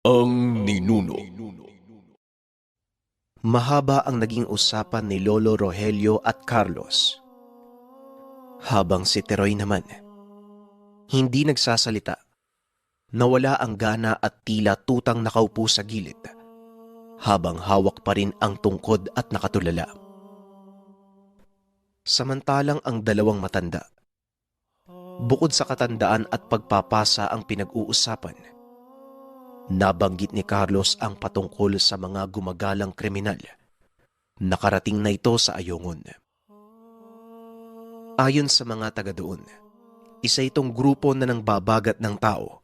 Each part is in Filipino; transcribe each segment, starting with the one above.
Ang ninuno. Mahaba ang naging usapan ni Lolo Rogelio at Carlos. Habang si Teroy naman, hindi nagsasalita, nawala ang gana at tila tutang nakaupo sa gilid, habang hawak pa rin ang tungkod at nakatulala. Samantalang ang dalawang matanda, bukod sa katandaan at pagpapasa ang pinag-uusapan, nabanggit ni Carlos ang patungkol sa mga gumagalang kriminal. Nakarating na ito sa Ayungin. Ayon sa mga taga doon, isa itong grupo na nangbabagat ng tao.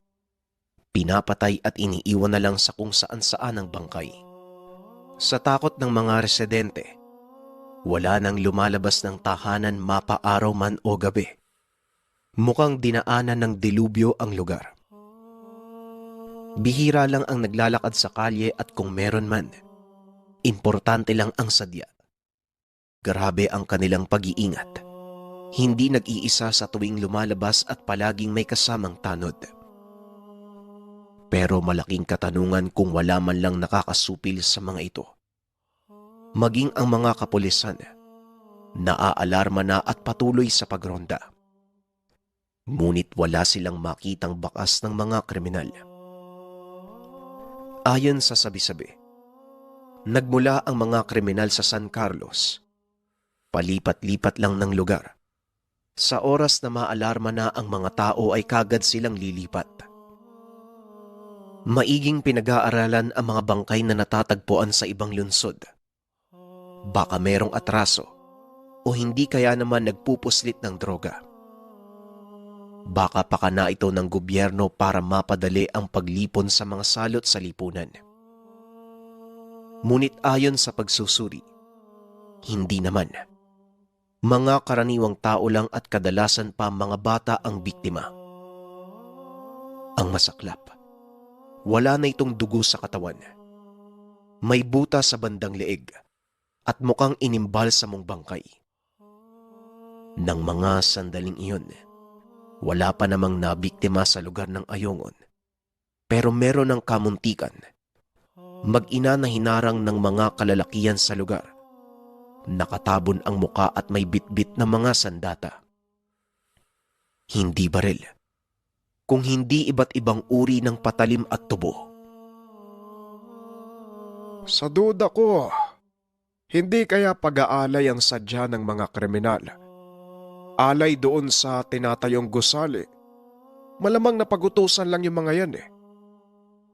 Pinapatay at iniiwan na lang sa kung saan-saan ang bangkay. Sa takot ng mga residente, wala nang lumalabas ng tahanan mapa-araw man o gabi. Mukhang dinaanan ng dilubyo ang lugar. Bihira lang ang naglalakad sa kalye at kung meron man, importante lang ang sadya. Grabe ang kanilang pag-iingat. Hindi nag-iisa sa tuwing lumalabas at palaging may kasamang tanod. Pero malaking katanungan kung wala man lang nakakasupil sa mga ito. Maging ang mga kapulisan, naaalarma na at patuloy sa pagronda. Ngunit wala silang makitang bakas ng mga kriminal. Ayon sa sabi-sabi, nagmula ang mga kriminal sa San Carlos. Palipat-lipat lang ng lugar. Sa oras na maalarma na ang mga tao ay kagad silang lilipat. Maiging pinag-aaralan ang mga bangkay na natatagpuan sa ibang lungsod. Baka merong atraso o hindi kaya naman nagpupuslit ng droga. Baka pakana ito ng gobyerno para mapadali ang paglipon sa mga salot sa lipunan. Ngunit ayon sa pagsusuri, hindi naman. Mga karaniwang tao lang at kadalasan pa mga bata ang biktima. Ang masaklap, wala na itong dugo sa katawan. May buta sa bandang leeg at mukhang inimbal sa mong bangkay. Nang mga sandaling iyon, wala pa namang nabiktima sa lugar ng Ayungin. Pero meron ng kamuntikan. Mag-ina na hinarang ng mga kalalakihan sa lugar. Nakatabon ang muka at may bitbit na mga sandata. Hindi baril, kung hindi iba't ibang uri ng patalim at tubo. Sa duda ko, hindi kaya pag-aalay ang sadya ng mga kriminal. Alay doon sa tinatayong gusali. Malamang napagutusan lang yung mga yan eh.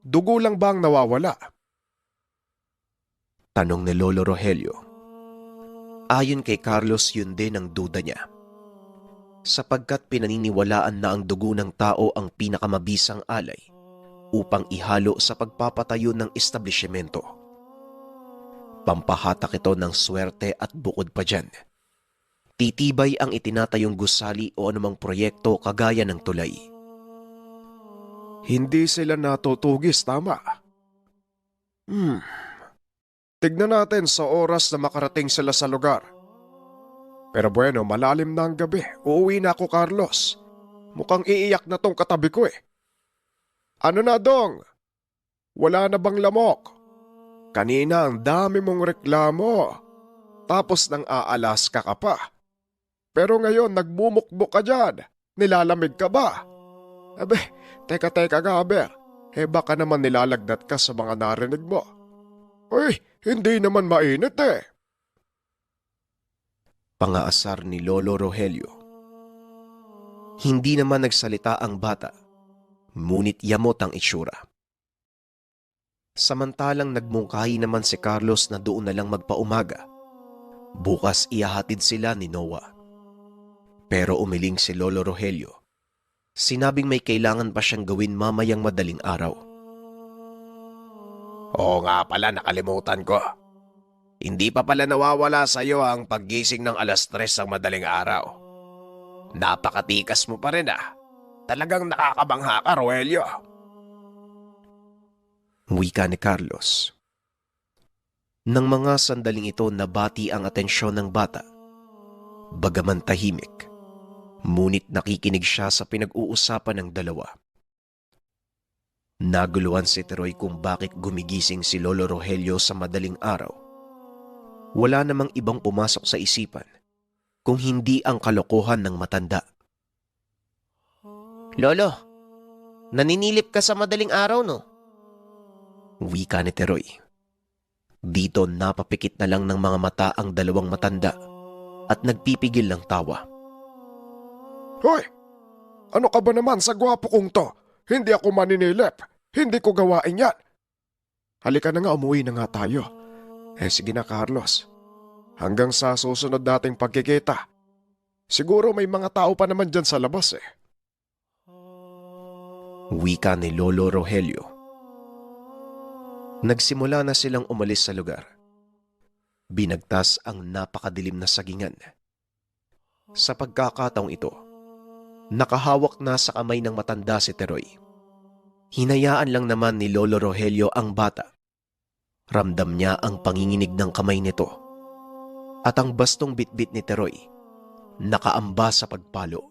Dugo lang ba ang nawawala? Tanong ni Lolo Rogelio. Ayon kay Carlos, yun din ang duda niya. Sapagkat pinaniniwalaan na ang dugo ng tao ang pinakamabisang alay upang ihalo sa pagpapatayo ng establishmento. Pampahatak ito ng swerte at bukod pa dyan, titibay ang itinatayong gusali o anumang proyekto kagaya ng tulay. Hindi sila natutugis, tama? Tignan natin sa oras na makarating sila sa lugar. Pero bueno, malalim na ang gabi. Uuwi na ako, Carlos. Mukhang iiyak na tong katabi ko eh. Ano na, Dong? Wala na bang lamok? Kanina ang dami mong reklamo. Tapos nang aalas ka pa. Pero ngayon nagbumukbok ka dyan. Nilalamig ka ba? Abe, teka Gaber. Baka naman nilalagnat ka sa mga narinig mo. Uy, hindi naman mainit eh. Pangaasar ni Lolo Rogelio. Hindi naman nagsalita ang bata, ngunit yamot ang itsura. Samantalang nagmungkahi naman si Carlos na doon na lang magpaumaga. Bukas ihahatid sila ni Noah. Pero umiling si Lolo Rogelio. Sinabing may kailangan pa siyang gawin mamayang madaling araw. Oo nga pala, nakalimutan ko. Hindi pa pala nawawala sa iyo ang paggising ng 3:00 ng madaling araw. Napakatikas mo pa rin ah. Talagang nakakabangha ka, Rogelio. Wika ni Carlos. Nang mga sandaling ito nabati ang atensyon ng bata. Bagaman tahimik, ngunit nakikinig siya sa pinag-uusapan ng dalawa. Naguluhan si Teroy kung bakit gumigising si Lolo Rogelio sa madaling araw. Wala namang ibang pumasok sa isipan kung hindi ang kalokohan ng matanda. "Lolo, naninilip ka sa madaling araw, no?" Wika ni Teroy. Dito napapikit na lang ng mga mata ang dalawang matanda at nagpipigil ng tawa. Hoy! Ano ka ba naman sa gwapo kong to? Hindi ako maninilip. Hindi ko gawain yan. Halika na nga, umuwi na nga tayo. Sige na, Carlos. Hanggang sa susunod nating pagkikita. Siguro may mga tao pa naman dyan sa labas eh. Wika ni Lolo Rogelio. Nagsimula na silang umalis sa lugar. Binagtas ang napakadilim na sagingan. Sa pagkakataong ito, nakahawak na sa kamay ng matanda si Teroy. Hinayaan lang naman ni Lolo Rogelio ang bata. Ramdam niya ang panginginig ng kamay nito. At ang bastong bitbit ni Teroy, nakaamba sa pagpalo.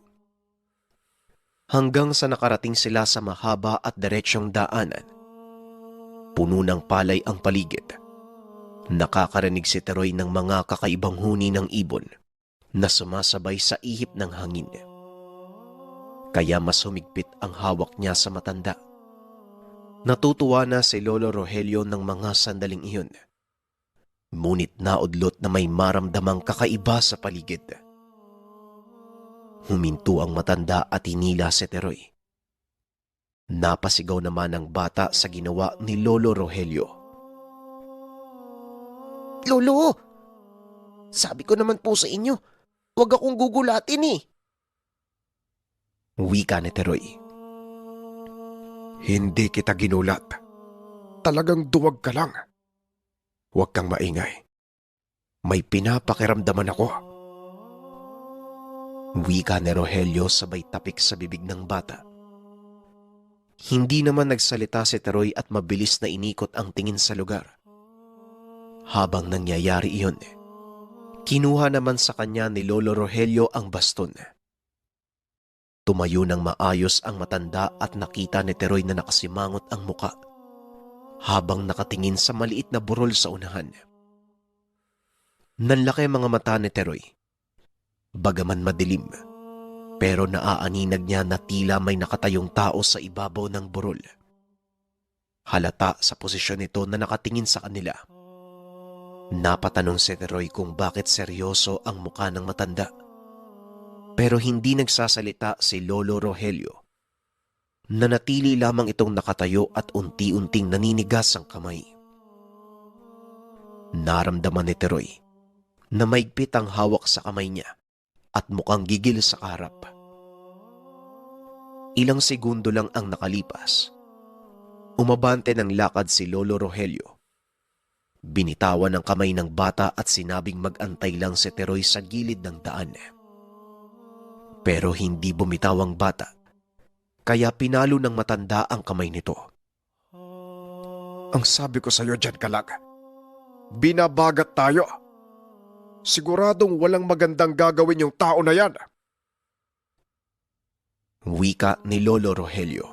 Hanggang sa nakarating sila sa mahaba at diretsyong daanan. Puno ng palay ang paligid. Nakakarinig si Teroy ng mga kakaibang huni ng ibon na sumasabay sa ihip ng hangin. Kaya mas humigpit ang hawak niya sa matanda. Natutuwa na si Lolo Rogelio ng mga sandaling iyon. Ngunit naudlot na may maramdamang kakaiba sa paligid. Huminto ang matanda at hinila si Teroy. Napasigaw naman ang bata sa ginawa ni Lolo Rogelio. "Lolo, sabi ko naman po sa inyo, huwag akong gugulatin eh." Wika ni Teroy. Hindi kita ginulat. Talagang duwag ka lang. Huwag kang maingay. May pinapakiramdaman ako. Wika ni Rogelio sabay tapik sa bibig ng bata. Hindi naman nagsalita si Teroy at mabilis na inikot ang tingin sa lugar. Habang nangyayari iyon, kinuha naman sa kanya ni Lolo Rogelio ang baston. Tumayo ng maayos ang matanda at nakita ni Teroy na nakasimangot ang muka habang nakatingin sa maliit na burol sa unahan. Nanlaki ang mga mata ni Teroy. Bagaman madilim, pero naaaninag niya na tila may nakatayong tao sa ibabaw ng burol. Halata sa posisyon nito na nakatingin sa kanila. Napatanong si Teroy kung bakit seryoso ang muka ng matanda. Pero hindi nagsasalita si Lolo Rogelio. Nanatili lamang itong nakatayo at unti-unting naninigas ang kamay. Naramdaman ni Teroy na maigpit ang hawak sa kamay niya at mukhang gigil sa harap. Ilang segundo lang ang nakalipas. Umabante ng lakad si Lolo Rogelio. Binitawan ang kamay ng bata at sinabing mag-antay lang si Teroy sa gilid ng daan. Pero hindi bumitaw ang bata, kaya pinalo ng matanda ang kamay nito. Ang sabi ko sa'yo dyan, Kalag, binabagat tayo. Siguradong walang magandang gagawin yung tao na yan. Wika ni Lolo Rogelio.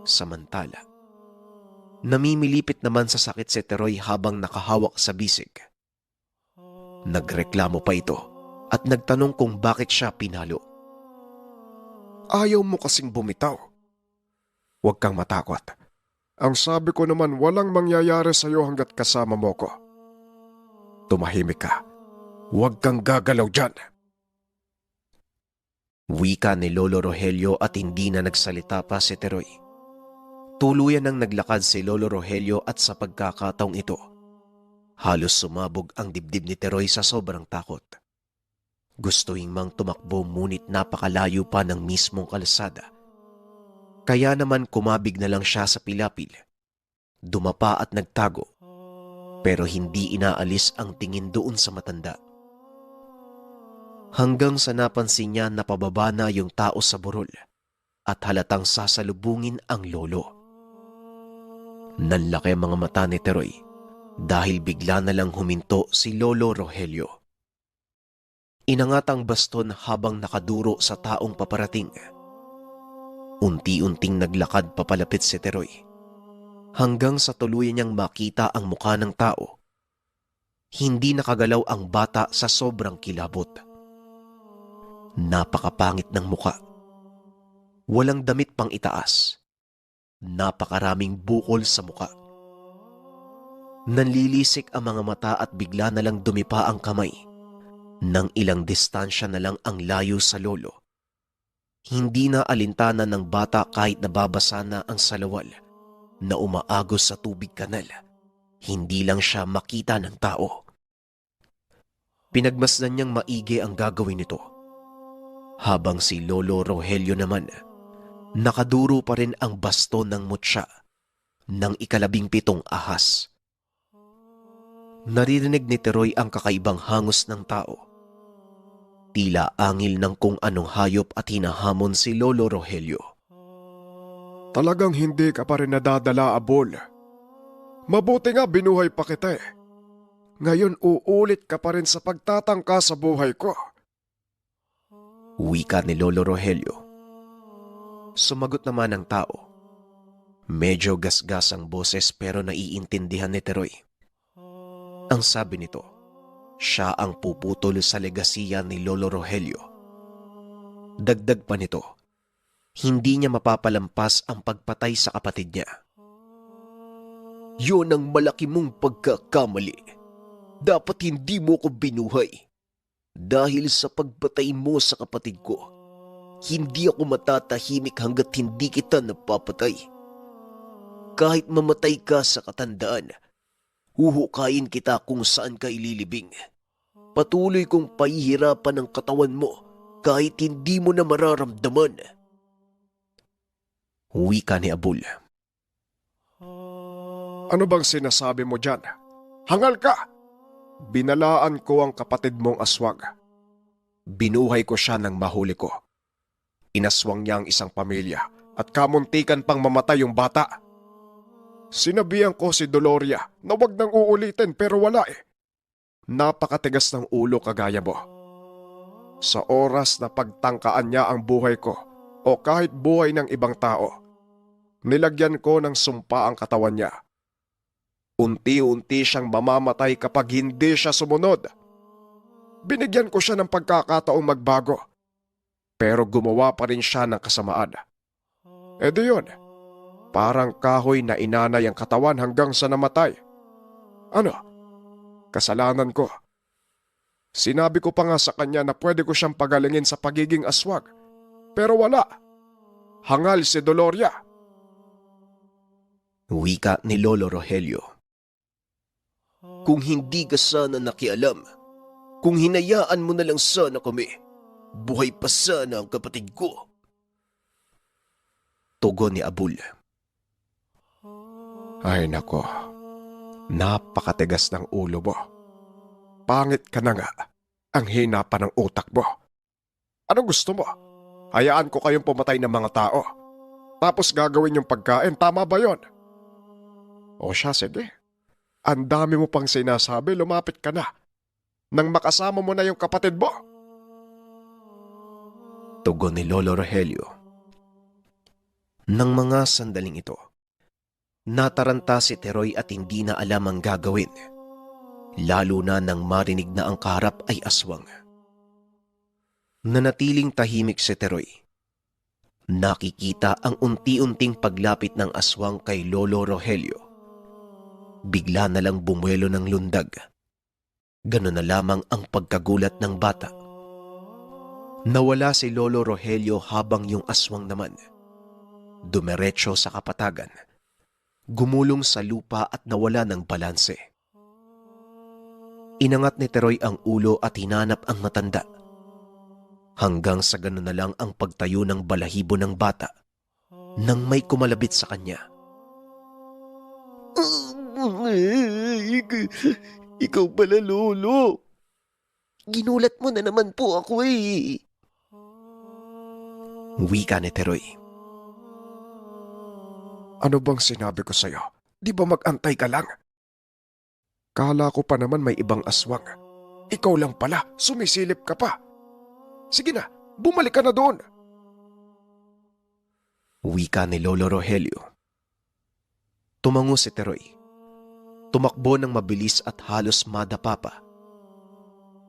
Samantala, namimilipit naman sa sakit si Teroy habang nakahawak sa bisig. Nagreklamo pa ito at nagtanong kung bakit siya pinalo. Ayaw mo kasing bumitaw. Huwag kang matakot. Ang sabi ko naman walang mangyayari sa'yo hanggat kasama mo ko. Tumahimik ka. Huwag kang gagalaw dyan. Wika ni Lolo Rogelio at hindi na nagsalita pa si Teroy. Tuluyan nang naglakad si Lolo Rogelio at sa pagkakataong ito, halos sumabog ang dibdib ni Teroy sa sobrang takot. Gustuhin mang tumakbo ngunit napakalayo pa ng mismong kalsada. Kaya naman kumabig na lang siya sa pilapil. Dumapa at nagtago, pero hindi inaalis ang tingin doon sa matanda. Hanggang sa napansin niya na pababa na yung tao sa burol at halatang sasalubungin ang lolo. Nanlaki ang mga mata ni Teroy dahil bigla na lang huminto si Lolo Rogelio. Inangat ang baston habang nakaduro sa taong paparating. Unti-unting naglakad papalapit si Teroy, hanggang sa tuluyan niyang makita ang mukha ng tao. Hindi nakagalaw ang bata sa sobrang kilabot. Napakapangit ng mukha. Walang damit pang itaas. Napakaraming bukol sa mukha. Nanlilisik ang mga mata at bigla na lang dumipa ang kamay. Nang ilang distansya na lang ang layo sa lolo. Hindi na alintana ng bata kahit nababasa na ang salawal na umaagos sa tubig kanal. Hindi lang siya makita ng tao. Pinagmasdan niyang maigi ang gagawin nito. Habang si Lolo Rogelio naman, nakaduro pa rin ang baston ng mutya ng 17 ahas. Naririnig ni Teroy ang kakaibang hangos ng tao. Tila angil ng kung anong hayop at hinahamon si Lolo Rogelio. Talagang hindi ka pa rin nadadala, Abol. Mabuti nga binuhay pa kita eh. Ngayon uulit ka pa rin sa pagtatangka sa buhay ko. Wika ni Lolo Rogelio. Sumagot naman ang tao. Medyo gasgas ang boses pero naiintindihan ni Teroy. Ang sabi nito, siya ang puputol sa legasiya ni Lolo Rogelio. Dagdag pa nito, hindi niya mapapalampas ang pagpatay sa kapatid niya. Yun ang malaki mong pagkakamali. Dapat hindi mo ko binuhay. Dahil sa pagpatay mo sa kapatid ko, hindi ako matatahimik hanggat hindi kita napapatay. Kahit mamatay ka sa katandaan, huhukayin kita kung saan ka ililibing. Patuloy kong pahihirapan ang katawan mo kahit hindi mo na mararamdaman. Wika ni Abul. Ano bang sinasabi mo dyan? Hangal ka! Binalaan ko ang kapatid mong aswang. Binuhay ko siya nang mahuli ko. Inaswang niya ang isang pamilya at kamuntikan pang mamatay yung bata. Sinabihan ko si Doloria na wag nang uulitin pero wala eh. Napakatigas ng ulo kagaya mo. Sa oras na pagtangkaan niya ang buhay ko o kahit buhay ng ibang tao, nilagyan ko ng sumpa ang katawan niya. Unti-unti siyang mamamatay kapag hindi siya sumunod. Binigyan ko siya ng pagkakataong magbago, pero gumawa pa rin siya ng kasamaan. E di yun, parang kahoy na inanay ang katawan hanggang sa namatay. Ano? Kasalanan ko. Sinabi ko pa nga sa kanya na pwede ko siyang pagalingin sa pagiging aswag, pero wala. Hangal si Doloria. Wika ni Lolo Rogelio. Kung hindi ka sana nakialam, kung hinayaan mo na lang sana kami, buhay pa sana ang kapatid ko. Tugon ni Abul. Ay nako, napakatigas ng ulo mo. Pangit ka na nga, ang hina pa ng utak mo. Anong gusto mo? Hayaan ko kayong pumatay ng mga tao. Tapos gagawin yung pagkain, tama ba yon? O siya, sige. Ang dami mo pang sinasabi, lumapit ka na. Nang makasama mo na yung kapatid mo. Tugon ni Lolo Rogelio. Nang mga sandaling ito, nataranta si Teroy at hindi na alam ang gagawin. Lalo na nang marinig na ang kaharap ay aswang. Nanatiling tahimik si Teroy. Nakikita ang unti-unting paglapit ng aswang kay Lolo Rogelio. Bigla na lang bumuelo ng lundag. Ganon na lamang ang pagkagulat ng bata. Nawala si Lolo Rogelio habang yung aswang naman dumiretso sa kapatagan. Gumulong sa lupa at nawala ng balanse. Inangat ni Teroy ang ulo at hinanap ang matanda. Hanggang sa ganon na lang ang pagtayo ng balahibo ng bata nang may kumalabit sa kanya. Ikaw pala, Lolo. Ginulat mo na naman po ako eh. Wika ni Teroy. Ano bang sinabi ko sa'yo? Di ba mag-antay ka lang? Kala ko pa naman may ibang aswang. Ikaw lang pala, sumisilip ka pa. Sige na, bumalik ka na doon. Wika ni Lolo Rogelio. Tumango si Teroy. Tumakbo ng mabilis at halos madapa pa.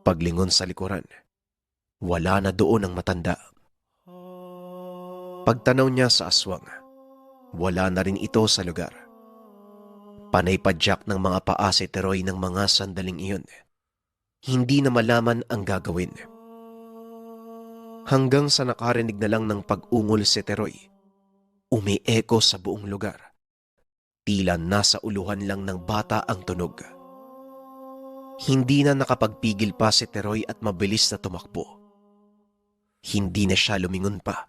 Paglingon sa likuran, wala na doon ang matanda. Pagtanaw niya sa aswang, wala na rin ito sa lugar. Panay padyak ng mga paa si Teroy ng mga sandaling iyon. Hindi na malaman ang gagawin. Hanggang sa nakarinig na lang ng pag-ungol si Teroy, umieko sa buong lugar. Tila nasa uluhan lang ng bata ang tunog. Hindi na nakapagpigil pa si Teroy at mabilis na tumakbo. Hindi na siya lumingon pa.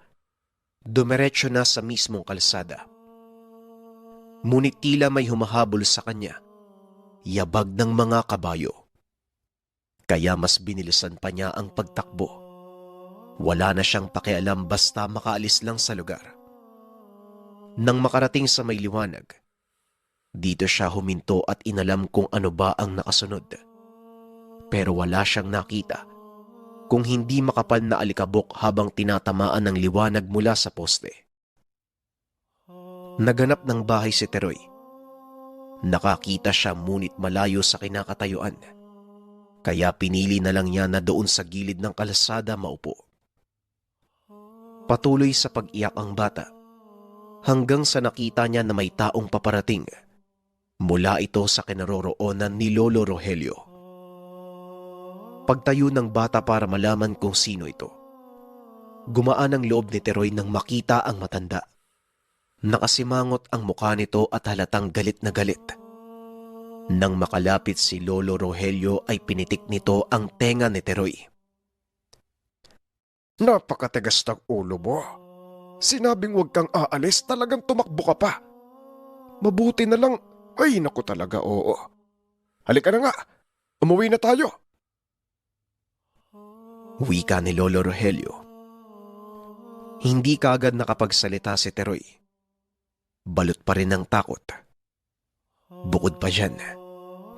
Dumiretso na sa mismong kalsada. Ngunit tila may humahabol sa kanya. Yabag ng mga kabayo. Kaya mas binilisan pa niya ang pagtakbo. Wala na siyang pakialam basta makaalis lang sa lugar. Nang makarating sa may liwanag, dito siya huminto at inalam kung ano ba ang nakasunod. Pero wala siyang nakita kung hindi makapal na alikabok habang tinatamaan ng liwanag mula sa poste. Naganap ng bahay si Teroy. Nakakita siya ngunit malayo sa kinakatayuan. Kaya pinili na lang niya na doon sa gilid ng kalsada maupo. Patuloy sa pag-iyak ang bata hanggang sa nakita niya na may taong paparating. Mula ito sa kinaroroonan ni Lolo Rogelio. Pagtayo ng bata para malaman kung sino ito. Gumaan ang loob ni Teroy nang makita ang matanda. Nakasimangot ang mukha nito at halatang galit na galit. Nang makalapit si Lolo Rogelio ay pinitik nito ang tenga ni Teroy. Napakatigas ng ulo mo. Sinabing huwag kang aalis, talagang tumakbo ka pa. Mabuti na lang. Ay, naku talaga, oo. Halika na nga, umuwi na tayo. Wika ni Lolo Rogelio. Hindi kaagad nakapagsalita si Teroy. Balot pa rin ng takot. Bukod pa dyan,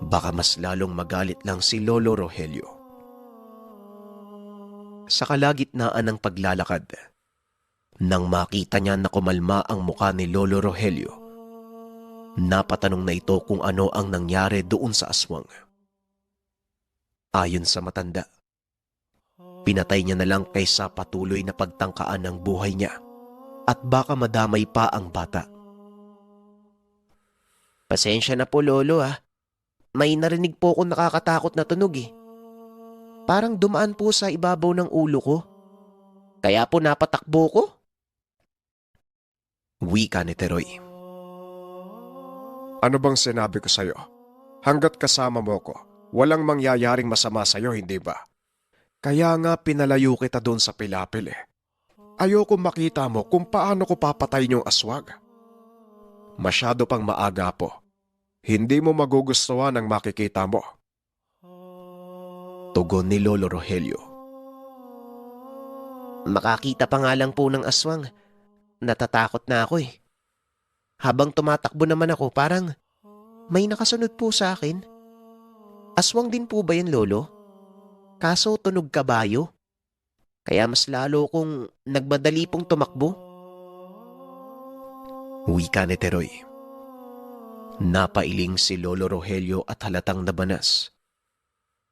baka mas lalong magalit lang si Lolo Rogelio. Sa kalagitnaan ng paglalakad, nang makita niya na kumalma ang mukha ni Lolo Rogelio, napatanong na ito kung ano ang nangyari doon sa aswang. Ayon sa matanda, pinatay niya na lang kaysa patuloy na pagtangkaan ng buhay niya at baka madamay pa ang bata. Pasensya na po, Lolo, ah. May narinig po akong nakakatakot na tunog eh. Parang dumaan po sa ibabaw ng ulo ko. Kaya po napatakbo ko. Wika ni Teroy. Ano bang sinabi ko sa'yo? Hanggat kasama mo ko, walang mangyayaring masama sa'yo, hindi ba? Kaya nga pinalayo kita doon sa pilapil eh. Ayoko makita mo kung paano ko papatayin yung aswag. Masyado pang maaga po. Hindi mo magugustuhan ang makikita mo. Tugon ni Lolo Rogelio. Makakita pa nga lang po ng aswang. Natatakot na ako eh. Habang tumatakbo naman ako, parang may nakasunod po sa akin. Aswang din po ba yan, Lolo? Kaso tunog kabayo. Kaya mas lalo kong nagmadali pong tumakbo. Wika ni Teroy. Napailing si Lolo Rogelio at halatang nabanas.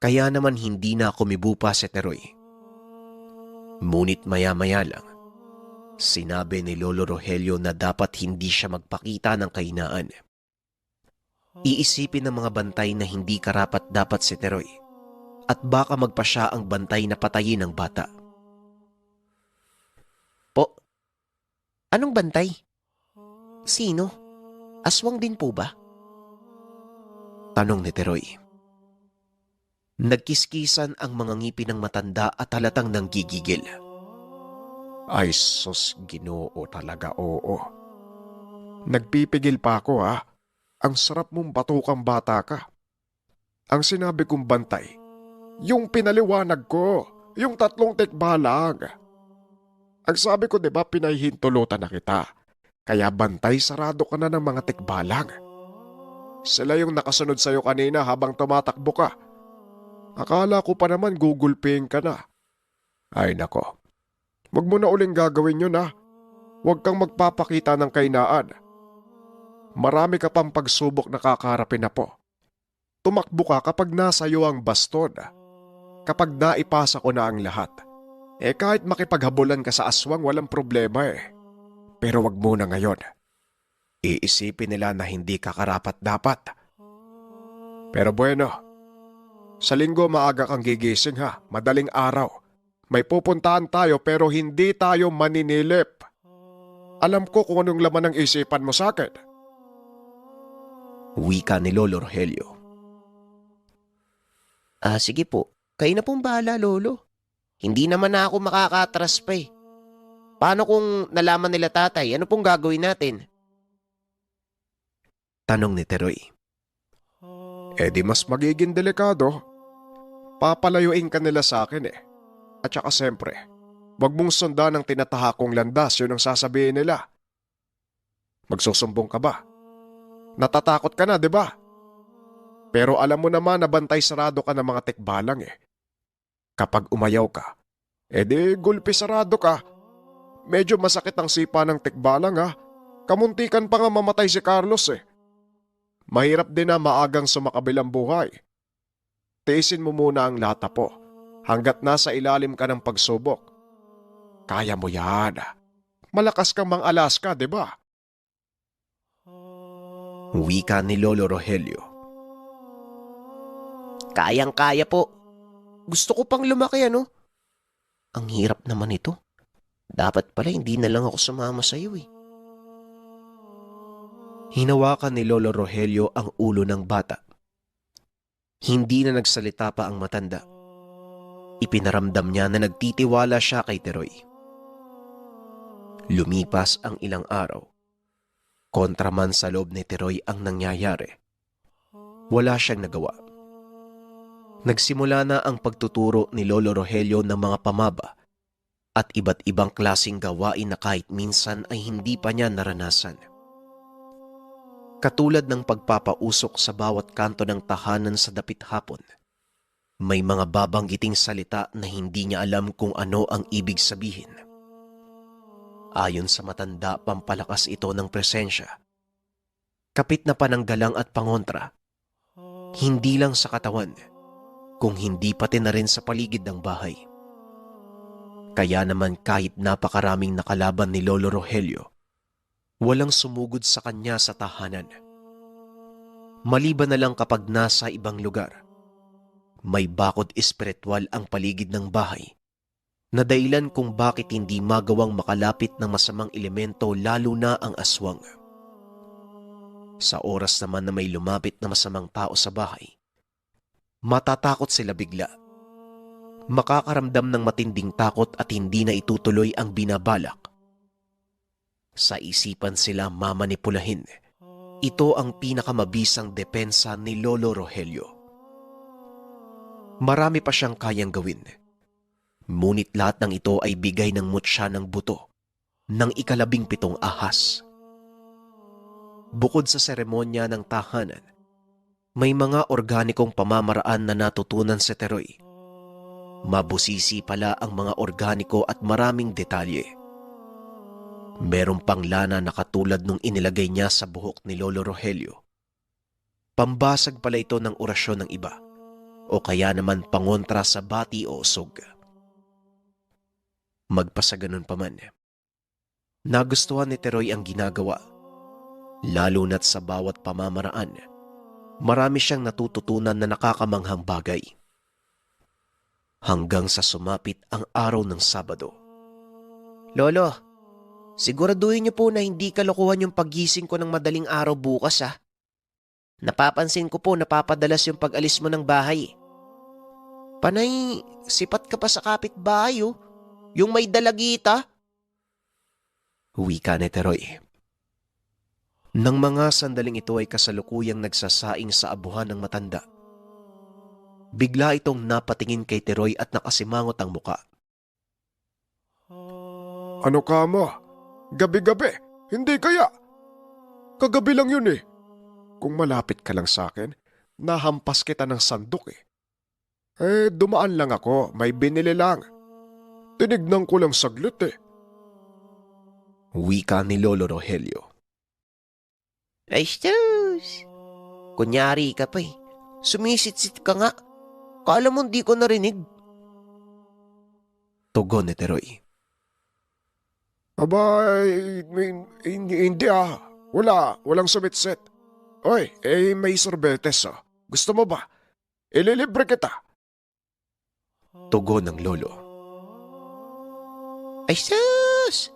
Kaya naman hindi na kumibo pa si Teroy. Ngunit maya-maya lang, sinabi ni Lolo Rogelio na dapat hindi siya magpakita ng kahinaan. Iisipin ng mga bantay na hindi karapat-dapat si Teroy at baka magpa siya ang bantay na patayin ng bata. Po, anong bantay? Sino? Aswang din po ba? Tanong ni Teroy. Nagkiskisan ang mga ngipin ng matanda at halatang nanggigigil. Ay sus, Ginoo talaga, oo. Nagpipigil pa ako ha. Ang sarap mong batukang bata ka. Ang sinabi kong bantay, yung pinaliwanag ko, yung 3 tikbalang. Ang sabi ko diba pinahihintulutan na kita. Kaya bantay sarado ka na ng mga tikbalang. Sila yung nakasunod sa'yo kanina habang tumatakbo ka. Akala ko pa naman gugulping ka na. Ay nako, wag mo na uling gagawin yun ha. Huwag kang magpapakita ng kainaan. Marami ka pang pagsubok na kakaharapin na po. Tumakbo ka kapag nasa iyo ang baston. Kapag naipasa ko na ang lahat. Kahit makipaghabulan ka sa aswang walang problema eh. Pero wag muna ngayon. Iisipin nila na hindi ka karapat-dapat. Pero bueno, sa linggo maaga kang gigising ha, madaling araw. May pupuntahan tayo pero hindi tayo maninilip. Alam ko kung anong laman ng isipan mo sa akin. Wika ni Lolo Rogelio. Sige po. Kayo na pong bahala, Lolo. Hindi naman na ako makakatras pa eh. Paano kung nalaman nila tatay? Ano pong gagawin natin? Tanong ni Teroy. Di mas magiging delikado. Papalayuin ka nila sa akin eh. At saka siyempre, wag mong sundan ang tinatahakong landas, yun ang sasabihin nila. Magsusumbong ka ba? Natatakot ka na, di ba? Pero alam mo naman na bantay sarado ka ng mga tikbalang eh. Kapag umayaw ka, di gulpi sarado ka. Medyo masakit ang sipa ng tikbalang ha. Kamuntikan pa nga mamatay si Carlos eh. Mahirap din na maagang sumakabilang buhay. Tiisin mo muna ang lata po hanggat nasa ilalim ka ng pagsubok. Kaya mo yan. Malakas kang mang-Alaska, di ba? Wika ni Lolo Rogelio. Kayang-kaya po. Gusto ko pang lumaki ano? Ang hirap naman ito. Dapat pala hindi na lang ako sumama sa iyo eh. Hinawakan ni Lolo Rogelio ang ulo ng bata. Hindi na nagsalita pa ang matanda. Ipinaramdam niya na nagtitiwala siya kay Teroy. Lumipas ang ilang araw. Kontra man sa loob ni Teroy ang nangyayari. Wala siyang nagawa. Nagsimula na ang pagtuturo ni Lolo Rogelio ng mga pamaba at iba't ibang klasing gawain na kahit minsan ay hindi pa niya naranasan. Katulad ng pagpapausok sa bawat kanto ng tahanan sa dapit hapon, may mga babanggiting salita na hindi niya alam kung ano ang ibig sabihin. Ayon sa matanda, pampalakas ito ng presensya. Kapit na pananggalang at pangontra, hindi lang sa katawan, kung hindi pati na rin sa paligid ng bahay. Kaya naman kahit napakaraming nakalaban ni Lolo Rogelio, walang sumugod sa kanya sa tahanan. Maliban na lang kapag nasa ibang lugar, may bakod espiritual ang paligid ng bahay na dahilan kung bakit hindi magawang makalapit ng masamang elemento lalo na ang aswang. Sa oras naman na may lumapit na masamang tao sa bahay, matatakot sila bigla. Makakaramdam ng matinding takot at hindi na itutuloy ang binabalak. Sa isipan sila mamanipulahin. Ito ang pinakamabisang depensa ni Lolo Rogelio. Marami pa siyang kayang gawin. Ngunit lahat ng ito ay bigay ng mutya ng buto ng 17 ahas. Bukod sa seremonya ng tahanan, may mga organikong pamamaraan na natutunan si Teroy. Mabusisi pala ang mga organiko at maraming detalye. Meron pang lana na katulad nung inilagay niya sa buhok ni Lolo Rogelio. Pambasag pala ito ng orasyon ng iba o kaya naman pangontra sa bati o usog. Magpasaganon pa man, nagustuhan ni Teroy ang ginagawa. Lalo na't sa bawat pamamaraan, marami siyang natututunan na nakakamanghang bagay. Hanggang sa sumapit ang araw ng Sabado. Lolo, siguraduhin niyo po na hindi kalokohan yung paggising ko ng madaling araw bukas ha. Napapansin ko po napapadalas yung pag-alis mo ng bahay. Panay, sipat ka pa sa kapitbahay oh. Yung may dalagita. Wika ni Teroy. Nang mga sandaling ito ay kasalukuyang nagsasaing sa abuhan ng matanda. Bigla itong napatingin kay Teroy at nakasimangot ang muka. Ano ka mo? Gabi-gabi? Hindi kaya? Kagabi lang yun eh. Kung malapit ka lang sa akin, nahampas kita ng sandok eh. Dumaan lang ako, may binili lang. Tinignan ko lang saglit eh. Wika ni Lolo Rogelio. Ay, sus! Kunyari ka pa eh. Sumisit-sit ka nga. Kala mo di ko narinig. Tugon ni Teroy. Abay, hindi ah. Walang sumitsit. Oy, may sorbetes ah. Gusto mo ba? Ililibre kita. Tugon ng lolo. Ay, sus!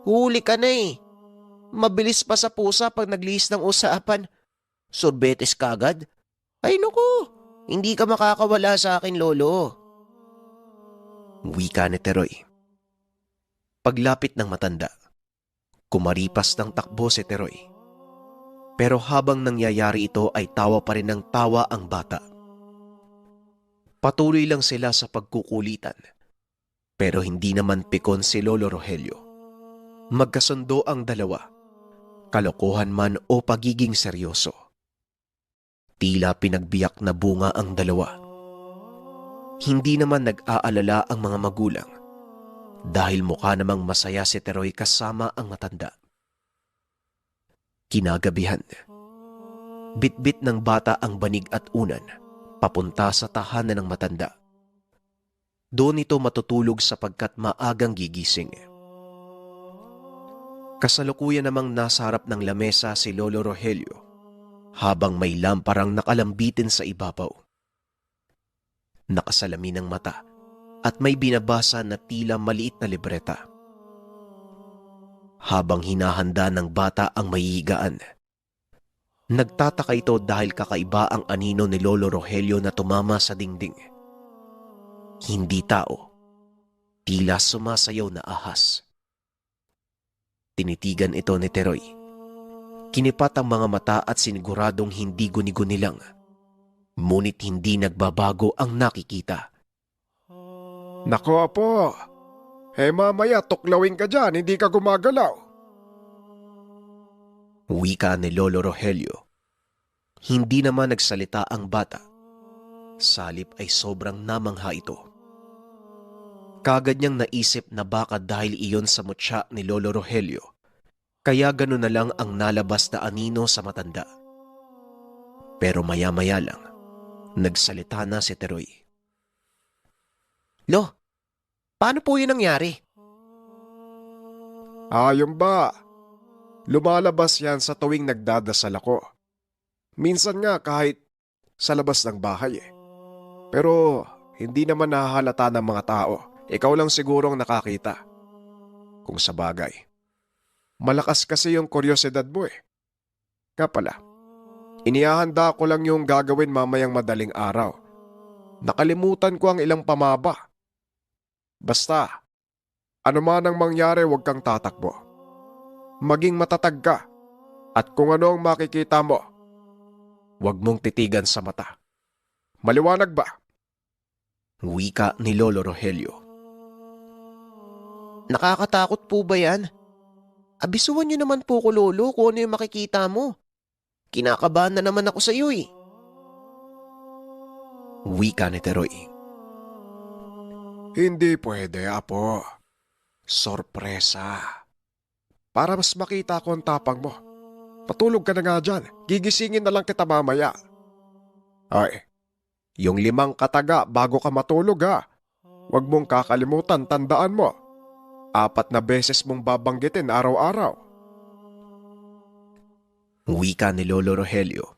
Huli ka na eh. Mabilis pa sa pusa pag naglihis ng usapan. Sorbetes kagad? Ay naku, hindi ka makakawala sa akin, lolo. Wika ni Teroy. Paglapit ng matanda, kumaripas ng takbo si Teroy. Pero habang nangyayari ito ay tawa pa rin ng tawa ang bata. Patuloy lang sila sa pagkukulitan. Pero hindi naman pikon si Lolo Rogelio. Magkasundo ang dalawa, kalokohan man o pagiging seryoso. Tila pinagbiyak na bunga ang dalawa. Hindi naman nag-aalala ang mga magulang dahil mukha namang masaya si Teroy kasama ang matanda. Kinagabihan, bitbit ng bata ang banig at unan papunta sa tahanan ng matanda. Doon ito matutulog sapagkat maagang gigising. Kasalukuyan namang nasa harap ng lamesa si Lolo Rogelio habang may lamparang nakalambitin sa ibabaw. Nakasalamin ang mata at may binabasa na tila maliit na libreta. Habang hinahanda ng bata ang mahihigaan, nagtataka ito dahil kakaiba ang anino ni Lolo Rogelio na tumama sa dingding. Hindi tao, tila sumasayaw na ahas. Tinitigan ito ni Teroy. Kinipat ang mga mata at siniguradong hindi guni-guni lang. Ngunit hindi nagbabago ang nakikita. Nako apo, mamaya tuklawin ka dyan, hindi ka gumagalaw. Wika ni Lolo Rogelio. Hindi naman nagsalita ang bata. Salip ay sobrang namangha ito. Kagad niyang naisip na baka dahil iyon sa mutya ni Lolo Rogelio, kaya gano'n na lang ang nalabas na anino sa matanda. Pero maya-maya lang, nagsalita na si Teroy. Lo, paano po yun nangyari? Ayun ba? Lumalabas yan sa tuwing nagdadasal ako. Minsan nga kahit sa labas ng bahay eh. Pero hindi naman nahahalata ng mga tao. Ikaw lang sigurong nakakita. Kung sa bagay. Malakas kasi yung kuryosidad mo eh. Nga pala, inihahanda ko lang yung gagawin mamayang madaling araw. Nakalimutan ko ang ilang pamaba. Basta, ano man ang mangyari huwag kang tatakbo. Maging matatag ka. At kung ano ang makikita mo, huwag mong titigan sa mata. Maliwanag ba? Wika ni Lolo Rogelio. Nakakatakot po ba yan? Abisuhan niyo naman po ko, Lolo, kung ano yung makikita mo. Kinakabahan na naman ako sa iyo eh. Wika ni Teroy. Hindi pwede, apo. Sorpresa. Para mas makita ko ang tapang mo. Patulog ka na nga dyan. Gigisingin na lang kita mamaya. Ay, yung 5 kataga bago ka matulog ha. Huwag mong kakalimutan, tandaan mo. 4 na beses mong babanggitin araw-araw. Wika ni Lolo Rogelio.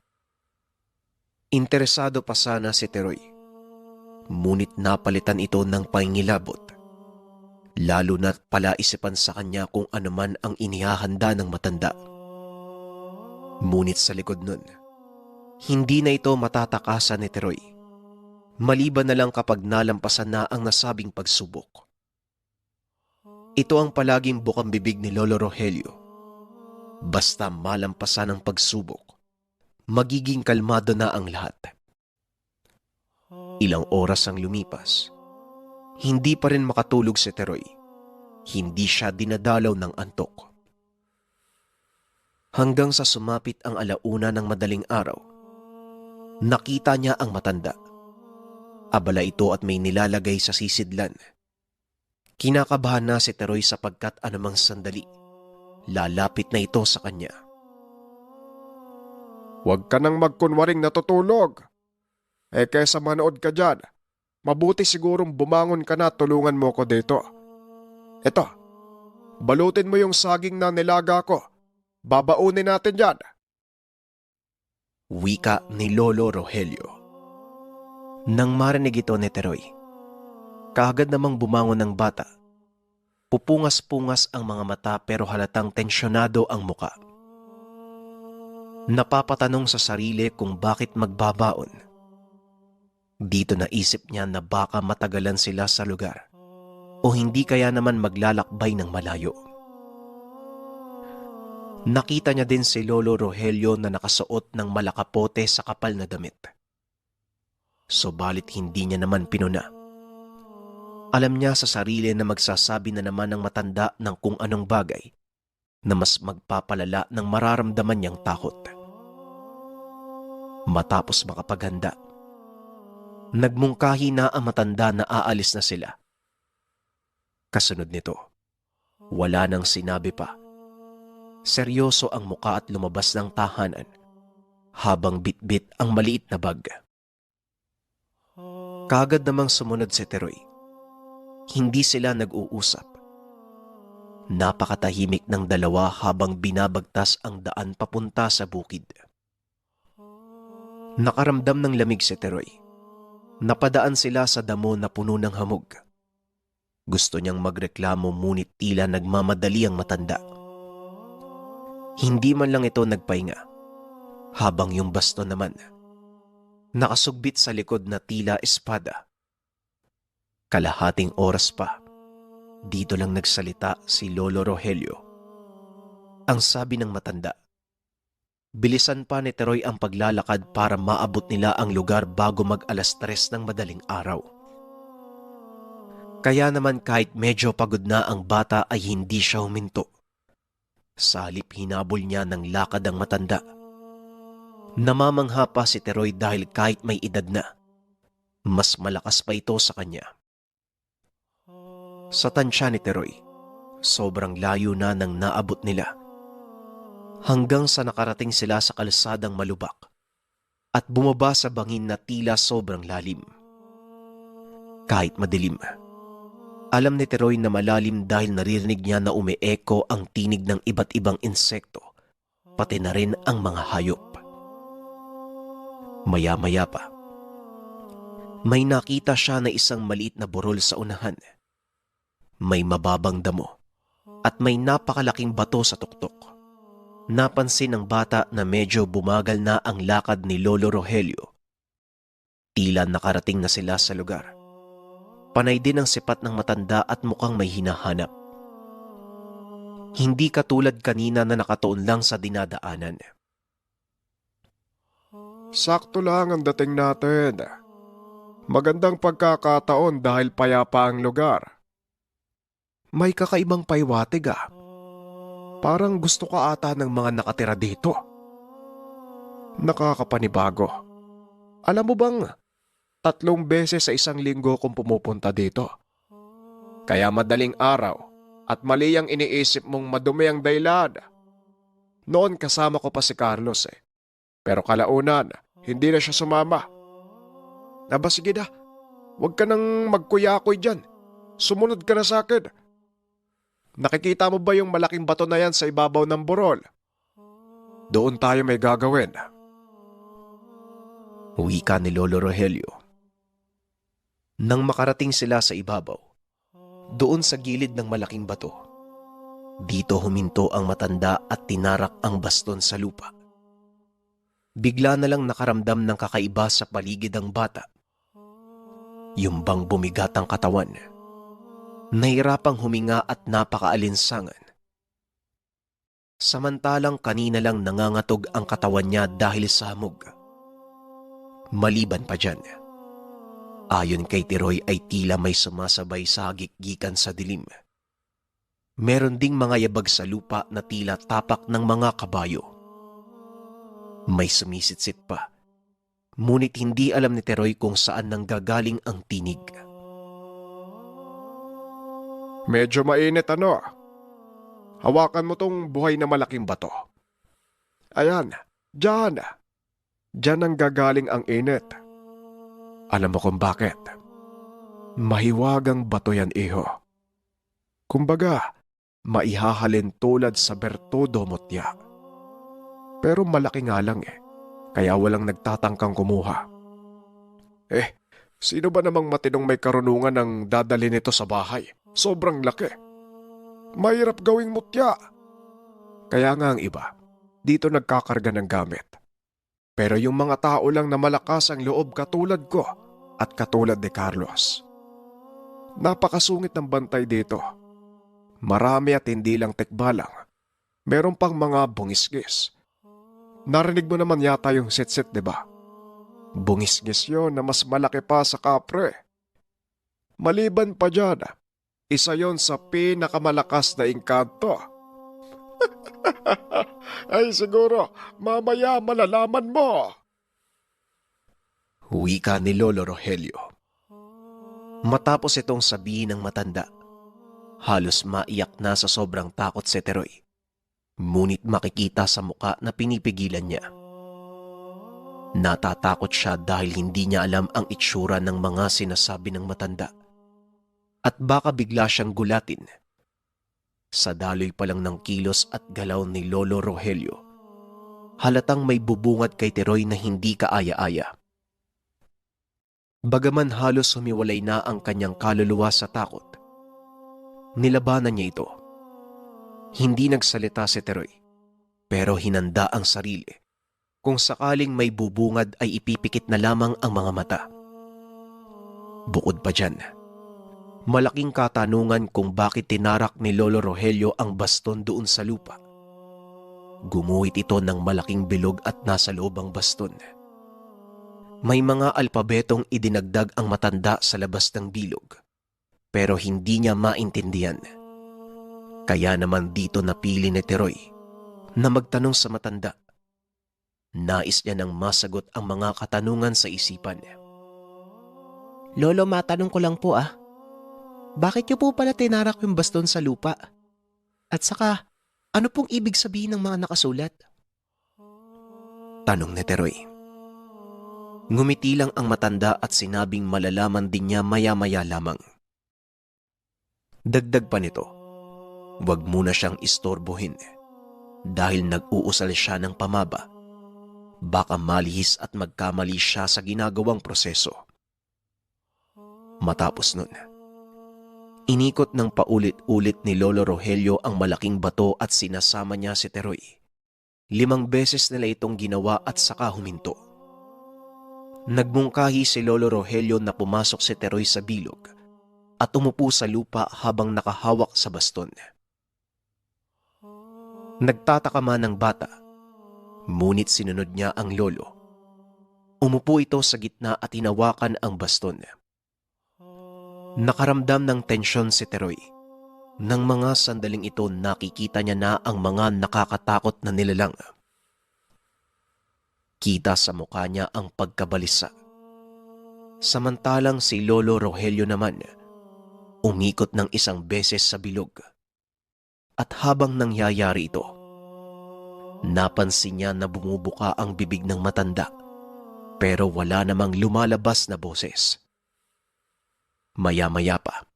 Interesado pa sana si Teroy. Ngunit napalitan ito ng pangingilabot. Lalo na't palaisipan sa kanya kung ano man ang inihahanda ng matanda. Ngunit sa likod nun, hindi na ito matatakasan ni Teroy. Maliban na lang kapag nalampasan na ang nasabing pagsubok. Ito ang palaging bukang bibig ni Lolo Rogelio. Basta malampasan ang pagsubok, magiging kalmado na ang lahat. Ilang oras ang lumipas. Hindi pa rin makatulog si Teroy. Hindi siya dinadalaw ng antok. Hanggang sa sumapit ang alauna ng madaling araw, nakita niya ang matanda. Abala ito at may nilalagay sa sisidlan. Kinakabahan na si Teroy sapagkat anumang sandali, lalapit na ito sa kanya. Huwag ka nang magkunwaring natutulog. Kaysa manood ka dyan, mabuti sigurong bumangon ka na at tulungan mo ko dito. Eto, balutin mo yung saging na nilaga ko. Babaunin natin yan. Wika ni Lolo Rogelio. Nang marinig ito ni Teroy, kaagad namang bumangon ang bata. Pupungas-pungas ang mga mata pero halatang tensyonado ang muka. Napapatanong sa sarili kung bakit magbabaon. Dito naisip niya na baka matagalan sila sa lugar o hindi kaya naman maglalakbay ng malayo. Nakita niya din si Lolo Rogelio na nakasuot ng malakapote sa kapal na damit. Subalit hindi niya naman pinuna. Alam niya sa sarili na magsasabi na naman ng matanda ng kung anong bagay na mas magpapalala ng mararamdaman niyang takot. Matapos makapaghanda, nagmungkahi na ang matanda na aalis na sila. Kasunod nito, wala nang sinabi pa. Seryoso ang muka at lumabas ng tahanan habang bitbit ang maliit na bag. Kaagad namang sumunod si Teroy. Hindi sila nag-uusap. Napakatahimik ng dalawa habang binabagtas ang daan papunta sa bukid. Nakaramdam ng lamig si Teroy. Napadaan sila sa damo na puno ng hamog. Gusto niyang magreklamo ngunit tila nagmamadali ang matanda. Hindi man lang ito nagpahinga, habang yung baston naman nakasugbit sa likod na tila espada. Kalahating oras pa, dito lang nagsalita si Lolo Rogelio. Ang sabi ng matanda, bilisan pa ni Teroy ang paglalakad para maabot nila ang lugar bago mag-alas 3 ng madaling araw. Kaya naman kahit medyo pagod na ang bata ay hindi siya huminto. Sa halip hinabol niya ng lakad ang matanda. Namamangha pa si Teroy dahil kahit may edad na, mas malakas pa ito sa kanya. Sa tansya ni Teroy, sobrang layo na nang naabot nila. Hanggang sa nakarating sila sa kalsadang malubak at bumaba sa bangin na tila sobrang lalim. Kahit madilim, alam ni Teroy na malalim dahil naririnig niya na umeeko ang tinig ng iba't ibang insekto, pati na rin ang mga hayop. Maya-maya pa, may nakita siya na isang maliit na burol sa unahan. May mababang damo at may napakalaking bato sa tuktok. Napansin ng bata na medyo bumagal na ang lakad ni Lolo Rogelio. Tila nakarating na sila sa lugar. Panay din ang sipat ng matanda at mukhang may hinahanap. Hindi katulad kanina na nakatuon lang sa dinadaanan. Sakto lang ang dating natin. Magandang pagkakataon dahil payapa ang lugar. May kakaibang paywatig ah. Parang gusto ka ata ng mga nakatira dito. Nakakapanibago. Alam mo bang, 3 beses sa isang linggo kung pumupunta dito. Kaya madaling araw at mali ang iniisip mong madumi ang dahilan. Noon kasama ko pa si Carlos Pero kalaunan, hindi na siya sumama. Aba sige na, huwag ka nang magkuyakoy dyan. Sumunod ka na sa akin. Nakikita mo ba yung malaking bato na yan sa ibabaw ng burol? Doon tayo may gagawin. Wika ni Lolo Rogelio. Nang makarating sila sa ibabaw, doon sa gilid ng malaking bato, dito huminto ang matanda at tinarak ang baston sa lupa. Bigla na lang nakaramdam ng kakaiba sa paligid ang bata. Yung bang bumigat ang katawan. Nahirapang huminga at napakaalinsangan. Samantalang kanina lang nangangatog ang katawan niya dahil sa hamog. Maliban pa dyan, ayon kay Teroy ay tila may sumasabay sa hagikgikan sa dilim. Meron ding mga yabag sa lupa na tila tapak ng mga kabayo. May sumisitsit pa, ngunit hindi alam ni Teroy kung saan nanggagaling ang tinig. Medyo mainit ano? Hawakan mo tong buhay na malaking bato. Ayan, dyan. Dyan ang gagaling ang init. Alam mo kung bakit? Mahiwagang bato yan, iho. Kumbaga, maihahalin tulad sa Bertudo Mutya. Pero malaki nga lang kaya walang nagtatangkang kumuha. Sino ba namang matinong may karunungan ang dadalhin nito sa bahay? Sobrang laki. Mahirap gawing mutya. Kaya nga ang iba, dito nagkakarga ng gamit. Pero yung mga tao lang na malakas ang loob katulad ko at katulad ni Carlos. Napakasungit ng bantay dito. Marami at hindi lang tekbalang. Meron pang mga bungisgis. Narinig mo naman yata yung sitsit, di ba? Bungisgis yun na mas malaki pa sa kapre. Maliban pa dyan, isa yon sa pinakamalakas na engkanto. Ay siguro, mamaya malalaman mo. Wika ni Lolo Rogelio. Matapos itong sabihin ng matanda, halos maiyak na sa sobrang takot si Teroy. Ngunit makikita sa muka na pinipigilan niya. Natatakot siya dahil hindi niya alam ang itsura ng mga sinasabi ng matanda. At baka bigla siyang gulatin. Sa daloy pa lang ng kilos at galaw ni Lolo Rogelio, halatang may bubungad kay Teroy na hindi kaaya-aya. Bagaman halos humiwalay na ang kanyang kaluluwa sa takot, nilabanan niya ito. Hindi nagsalita si Teroy, pero hinanda ang sarili. Kung sakaling may bubungad ay ipipikit na lamang ang mga mata. Bukod pa dyan, malaking katanungan kung bakit tinarak ni Lolo Rogelio ang baston doon sa lupa. Gumuhit ito ng malaking bilog at nasa loob ang baston. May mga alpabetong idinagdag ang matanda sa labas ng bilog, pero hindi niya maintindihan. Kaya naman dito napili ni Teroy na magtanong sa matanda. Nais niya nang masagot ang mga katanungan sa isipan. Lolo, matanong ko lang po Bakit niyo po pala tinarak yung baston sa lupa? At saka, ano pong ibig sabihin ng mga nakasulat? Tanong ni Teroy. Ngumiti lang ang matanda at sinabing malalaman din niya maya-maya lamang. Dagdag pa nito, huwag muna siyang istorbohin dahil nag-uusal siya ng pamaba. Baka malihis at magkamali siya sa ginagawang proseso. Matapos nun, inikot ng paulit-ulit ni Lolo Rogelio ang malaking bato at sinasama niya si Teroy. 5 beses nila itong ginawa at saka huminto. Nagmungkahi si Lolo Rogelio na pumasok si Teroy sa bilog at umupo sa lupa habang nakahawak sa baston. Nagtataka man ang bata, ngunit sinunod niya ang lolo. Umupo ito sa gitna at hinawakan ang baston. Nakaramdam ng tensyon si Teroy. Nang mga sandaling ito nakikita niya na ang mga nakakatakot na nilalang. Kita sa mukha niya ang pagkabalisa. Samantalang si Lolo Rogelio naman, umikot ng 1 beses sa bilog. At habang nangyayari ito, napansin niya na bumubuka ang bibig ng matanda, pero wala namang lumalabas na boses. Maya-maya pa,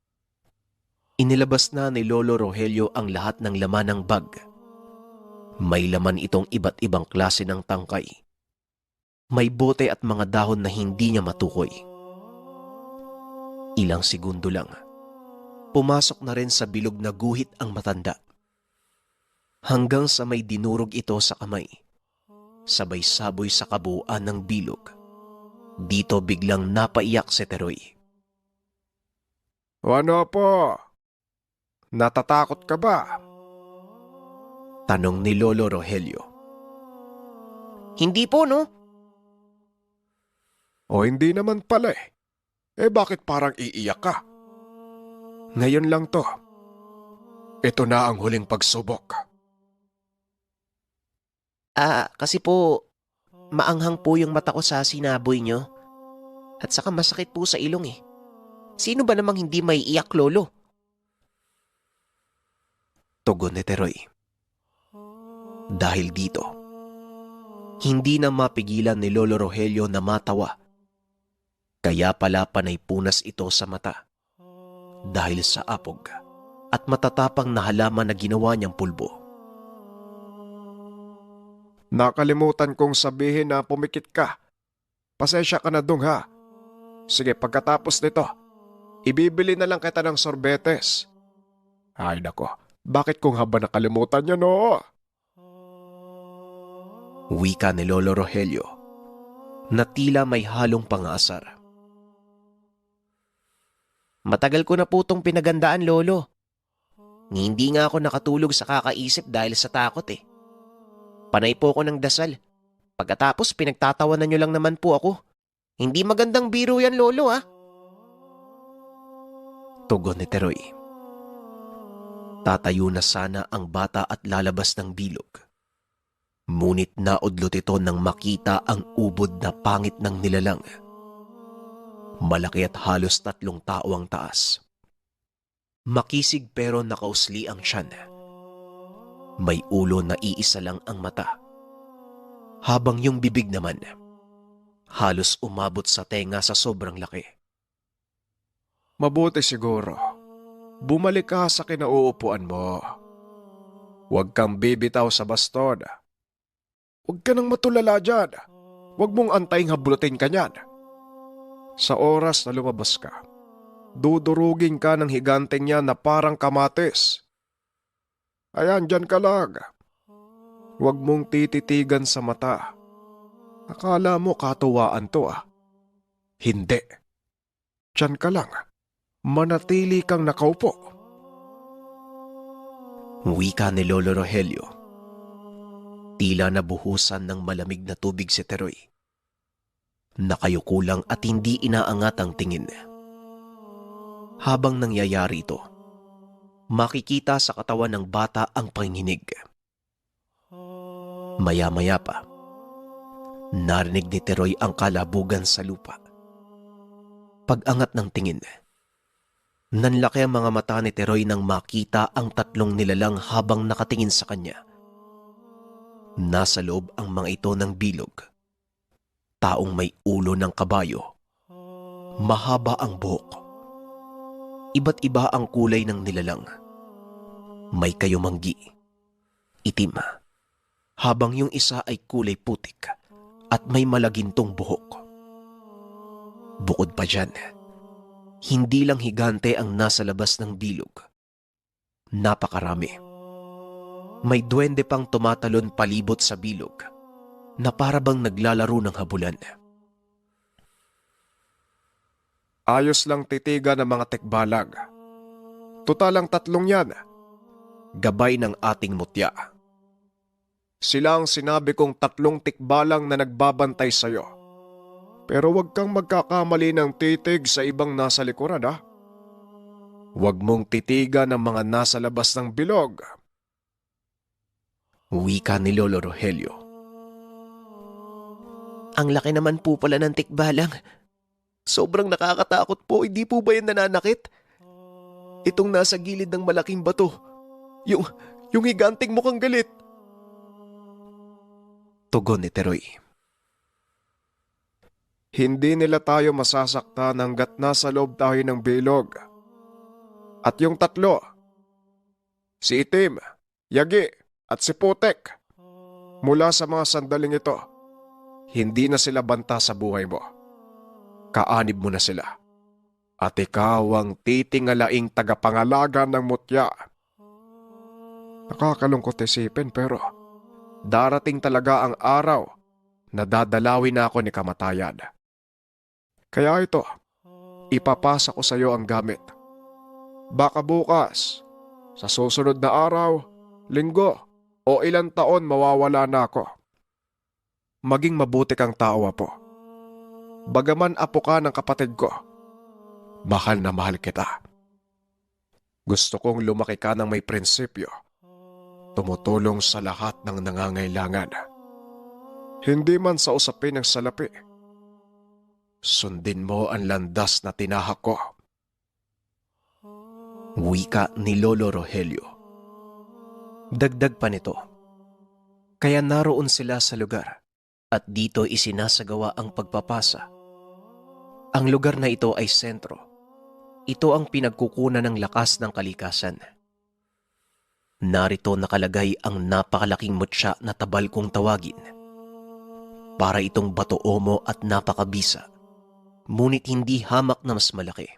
inilabas na ni Lolo Rogelio ang lahat ng laman ng bag. May laman itong iba't ibang klase ng tangkay. May bote at mga dahon na hindi niya matukoy. Ilang segundo lang, pumasok na rin sa bilog na guhit ang matanda. Hanggang sa may dinurog ito sa kamay, sabay saboy sa kabuuan ng bilog. Dito biglang napaiyak si Teroy. Ano po? Natatakot ka ba? Tanong ni Lolo Rogelio. Hindi po, no? O hindi naman pala bakit parang iiyak ka? Ngayon lang to. Ito na ang huling pagsubok. Kasi po, maanghang po yung mata ko sa sinaboy nyo. At saka masakit po sa ilong Sino ba namang hindi maiiyak, Lolo? Tugon ni Teroy. Dahil dito, hindi na mapigilan ni Lolo Rogelio na matawa. Kaya pala panay punas ito sa mata dahil sa apog at matatapang na halaman na ginawa niyang pulbo. Nakalimutan kong sabihin na pumikit ka. Pasensya ka na dong ha. Sige, pagkatapos nito, ibibili na lang kita ng sorbetes. Ay nako, bakit kung haba nakalimutan niya no? Wika ni Lolo Rogelio na tila may halong pangasar. Matagal ko na po itong pinagandaan, Lolo. Hindi nga ako nakatulog sa kakaisip dahil sa takot eh. Panay po ako ng dasal. Pagkatapos pinagtatawanan niyo lang naman po ako. Hindi magandang biro yan, Lolo ah. Tugon ni Teroy. Tatayo na sana ang bata at lalabas ng bilog. Ngunit naudlot ito nang makita ang ubod na pangit ng nilalang. Malaki at halos 3 tao ang taas. Makisig pero nakausli ang tiyan. May ulo na iisa lang ang mata. Habang yung bibig naman, halos umabot sa tenga sa sobrang laki. Mabuti siguro. Bumalik ka sa kinauupuan mo. Huwag kang bibitaw sa baston. Huwag ka nang matulala dyan. Huwag mong antayin habulutin ka niyan. Sa oras na lumabas ka, dudurugin ka ng higanteng niya na parang kamatis. Ayan, dyan ka lang. Huwag mong tititigan sa mata. Akala mo katuwaan to ah. Hindi. Diyan ka lang. Manatili kang nakaupo. Wika ni Lolo Rogelio. Tila nabuhusan ng malamig na tubig si Teroy. Nakayuko lang at hindi inaangat ang tingin. Habang nangyayari ito, makikita sa katawan ng bata ang panginginig. Maya-maya pa, narinig ni Teroy ang kalabugan sa lupa. Pag-angat ng tingin, nanlaki ang mga mata ni Teroy nang makita ang 3 nilalang habang nakatingin sa kanya. Nasa loob ang mga ito ng bilog. Taong may ulo ng kabayo. Mahaba ang buhok. Iba't iba ang kulay ng nilalang. May kayumanggi, itim, habang yung isa ay kulay putik at may malagintong buhok. Bukod pa dyan, hindi lang higante ang nasa labas ng bilog. Napakarami. May duwende pang tumatalon palibot sa bilog na para bang naglalaro ng habulan. Ayos lang titigan ng mga tekbalag. Totalang 3 yan. Gabay ng ating mutya. Sila ang sinabi kong 3 tikbalang na nagbabantay sa'yo. Pero huwag kang magkakamali ng titig sa ibang nasa likuran ha. Huwag mong titigan ng mga nasa labas ng bilog. Wika ni Lolo Rogelio. Ang laki naman po pala ng tikbalang. Sobrang nakakatakot po, hindi po ba yan nananakit? Itong nasa gilid ng malaking bato. Yung higanting mukhang galit. Tugon ni Teroy. Hindi nila tayo masasaktan hanggat nasa loob tayo ng bilog. At yung 3, si Itim, Yagi at si Putek, mula sa mga sandaling ito, hindi na sila banta sa buhay mo. Kaanib mo na sila. At ikaw ang titingalaing tagapangalaga ng mutya. Nakakalungkot isipin pero darating talaga ang araw na dadalawin na ako ni kamatayan. Kaya ito, ipapasa ko sa iyo ang gamit. Baka bukas, sa susunod na araw, linggo, o ilang taon mawawala na ako. Maging mabuti kang tao, Apo. Bagaman apo ka ng kapatid ko, mahal na mahal kita. Gusto kong lumaki ka ng may prinsipyo, tumutulong sa lahat ng nangangailangan. Hindi man sa usapin ng salapi. Sundin mo ang landas na tinahak ko. Wika ni Lolo Rogelio. Dagdag pa nito, kaya naroon sila sa lugar at dito isinasagawa ang pagpapasa. Ang lugar na ito ay sentro. Ito ang pinagkukunan ng lakas ng kalikasan. Narito nakalagay ang napakalaking mutya na tabal kong tawagin. Para itong bato-omo at napakabisa, ngunit hindi hamak na mas malaki.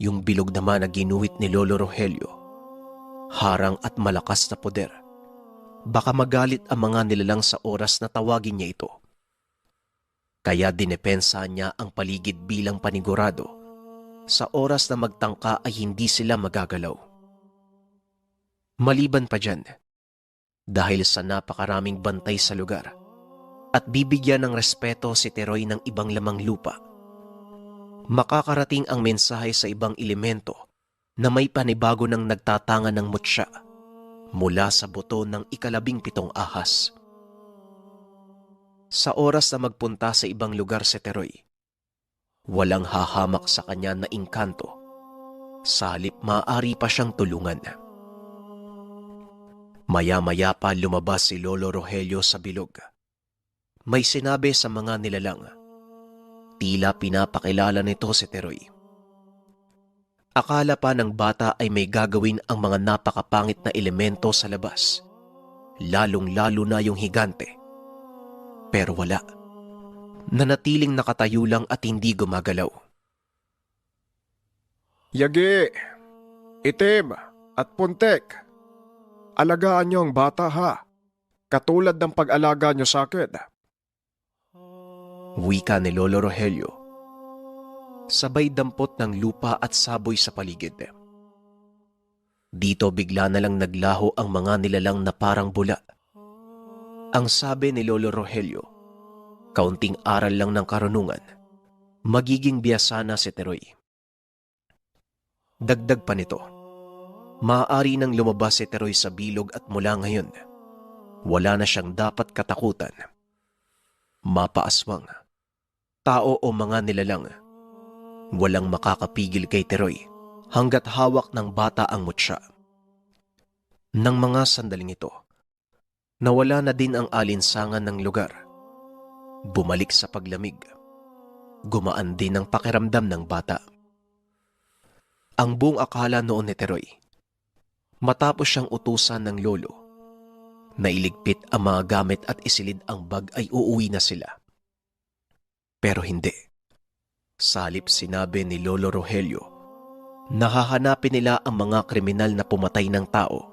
Yung bilog naman na ginuhit ni Lolo Rogelio, harang at malakas na poder. Baka magalit ang mga nilalang sa oras na tawagin niya ito. Kaya dinepensa niya ang paligid bilang panigurado. Sa oras na magtangka ay hindi sila magagalaw. Maliban pa dyan, dahil sa napakaraming bantay sa lugar at bibigyan ng respeto si Teroy ng ibang lamang lupa, makakarating ang mensahe sa ibang elemento na may panibago ng nagtatangan ng mutya mula sa buto ng 17 ahas. Sa oras na magpunta sa ibang lugar si Teroy, walang hahamak sa kanya na engkanto. Sa halip maaari pa siyang tulungan. Maya-maya pa lumabas si Lolo Rogelio sa bilog. May sinabi sa mga nilalang. Tila pinapakilala nito si Teroy. Akala pa ng bata ay may gagawin ang mga napakapangit na elemento sa labas. Lalong-lalo na yung higante. Pero wala. Nanatiling nakatayo lang at hindi gumagalaw. Yagi, itim, at puntek. Alagaan niyo ang bata ha. Katulad ng pag-alaga niyo sa akin. Wika ni Lolo Rogelio. Sabay dampot ng lupa at saboy sa paligid. Dito bigla na lang naglaho ang mga nilalang na parang bula. Ang sabi ni Lolo Rogelio, kaunting aral lang ng karunungan, magiging biyasa na si Teroy. Dagdag pa nito, maaari nang lumabas si Teroy sa bilog at mula ngayon, wala na siyang dapat katakutan. Mapaaswang, tao o mga nilalang, walang makakapigil kay Teroy hanggat hawak ng bata ang mutya. Nang mga sandaling ito, nawala na din ang alinsangan ng lugar. Bumalik sa paglamig. Gumaan din ang pakiramdam ng bata. Ang buong akala noon ni Teroy, matapos siyang utusan ng lolo, nailigpit ang mga gamit at isilid ang bag ay uuwi na sila. Pero hindi. Sa halip sinabi ni Lolo Rogelio, nahahanapin nila ang mga kriminal na pumatay ng tao.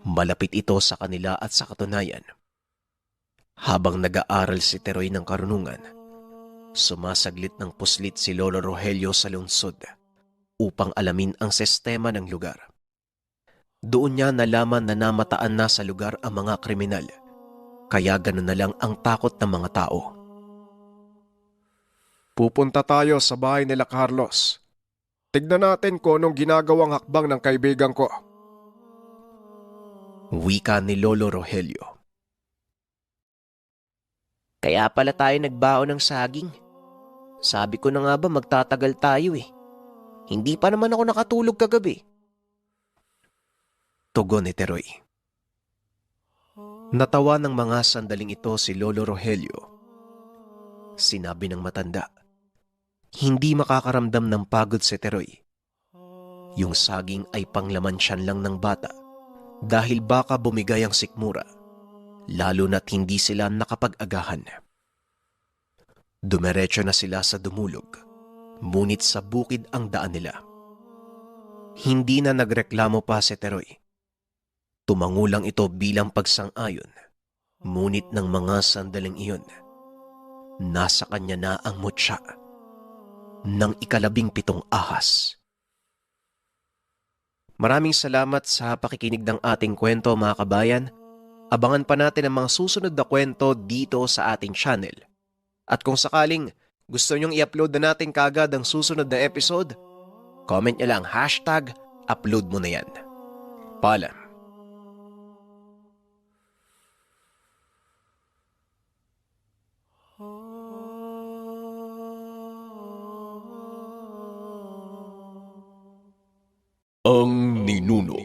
Malapit ito sa kanila at sa katunayan. Habang nag-aaral si Teroy ng karunungan, sumasaglit ng puslit si Lolo Rogelio sa lungsod upang alamin ang sistema ng lugar. Doon niya nalaman na namataan na sa lugar ang mga kriminal, kaya gano'n na lang ang takot ng mga tao. Pupunta tayo sa bahay nila Carlos. Tignan natin kung anong ginagawang hakbang ng kaibigan ko. Wika ni Lolo Rogelio. Kaya pala tayo nagbaon ng saging. Sabi ko na nga ba magtatagal tayo eh. Hindi pa naman ako nakatulog kagabi. Tugon ni Teroy. Natawa ng mga sandaling ito si Lolo Rogelio. Sinabi ng matanda, hindi makakaramdam ng pagod si Teroy. Yung saging ay panglaman siyan lang ng bata dahil baka bumigay ang sikmura, lalo na't hindi sila nakapag-agahan. Dumiretso na sila sa dumulog, ngunit sa bukid ang daan nila. Hindi na nagreklamo pa si Teroy. Tumangulang ito bilang pagsang-ayon, ngunit ng mga sandaling iyon, nasa kanya na ang mutya ng 17 ahas. Maraming salamat sa pakikinig ng ating kwento mga kabayan. Abangan pa natin ang mga susunod na kwento dito sa ating channel. At kung sakaling gusto nyong i-upload na natin kagad ang susunod na episode, comment nyo lang #upload mo na yan. Paalam. Ang Ninuno.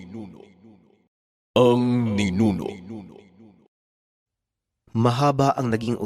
Mahaba ang naging